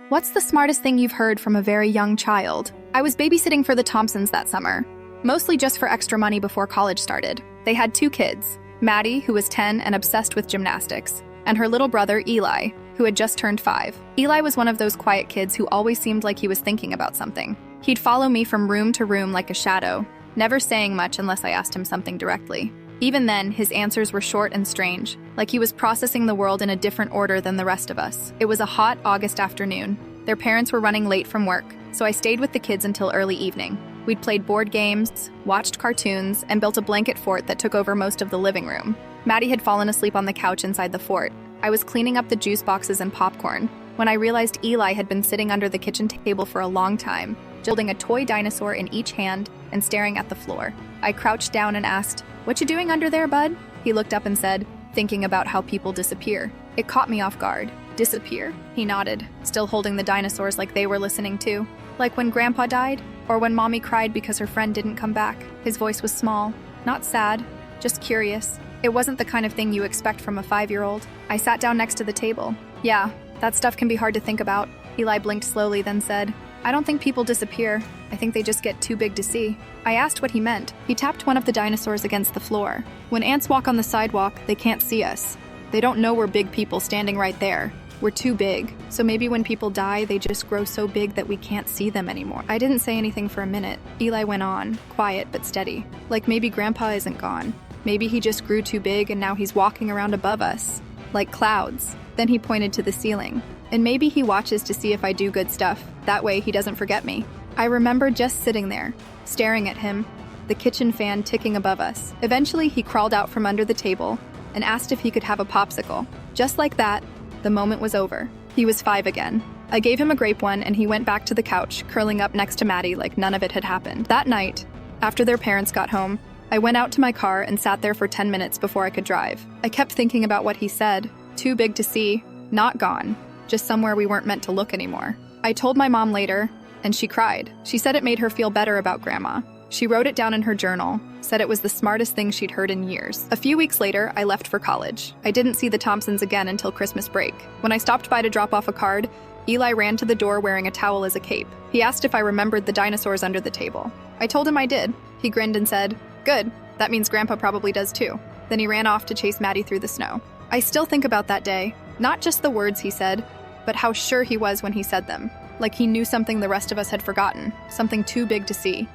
What's the smartest thing you've heard from a very young child? I was babysitting for the Thompsons that summer, mostly just for extra money before college started. They had 2 kids, Maddie, who was 10 and obsessed with gymnastics, and her little brother, Eli, who had just turned 5. Eli was one of those quiet kids who always seemed like he was thinking about something. He'd follow me from room to room like a shadow, never saying much unless I asked him something directly. Even then, his answers were short and strange, like he was processing the world in a different order than the rest of us. It was a hot August afternoon. Their parents were running late from work, so I stayed with the kids until early evening. We'd played board games, watched cartoons, and built a blanket fort that took over most of the living room. Maddie had fallen asleep on the couch inside the fort. I was cleaning up the juice boxes and popcorn when I realized Eli had been sitting under the kitchen table for a long time, holding a toy dinosaur in each hand and staring at the floor. I crouched down and asked, "What you doing under there, bud?" He looked up and said, "Thinking about how people disappear." It caught me off guard. "Disappear?" He nodded, still holding the dinosaurs like they were listening too. "Like when Grandpa died? Or when Mommy cried because her friend didn't come back?" His voice was small, not sad, just curious. It wasn't the kind of thing you expect from a 5-year-old. I sat down next to the table. "Yeah, that stuff can be hard to think about." Eli blinked slowly, then said, "I don't think people disappear. I think they just get too big to see." I asked what he meant. He tapped one of the dinosaurs against the floor. "When ants walk on the sidewalk, they can't see us. They don't know we're big people standing right there. We're too big. So maybe when people die, they just grow so big that we can't see them anymore." I didn't say anything for a minute. Eli went on, quiet but steady. "Like maybe Grandpa isn't gone. Maybe he just grew too big and now he's walking around above us, like clouds." Then he pointed to the ceiling. "And maybe he watches to see if I do good stuff. That way he doesn't forget me." I remember just sitting there, staring at him, the kitchen fan ticking above us. Eventually he crawled out from under the table and asked if he could have a popsicle. Just like that, the moment was over. He was 5 again. I gave him a grape one and he went back to the couch, curling up next to Maddie like none of it had happened. That night, after their parents got home, I went out to my car and sat there for 10 minutes before I could drive. I kept thinking about what he said. Too big to see, not gone, just somewhere we weren't meant to look anymore. I told my mom later, and she cried. She said it made her feel better about Grandma. She wrote it down in her journal, said it was the smartest thing she'd heard in years. A few weeks later, I left for college. I didn't see the Thompsons again until Christmas break. When I stopped by to drop off a card, Eli ran to the door wearing a towel as a cape. He asked if I remembered the dinosaurs under the table. I told him I did. He grinned and said, "Good, that means Grandpa probably does too." Then he ran off to chase Maddie through the snow. I still think about that day, not just the words he said, but how sure he was when he said them. Like he knew something the rest of us had forgotten, something too big to see.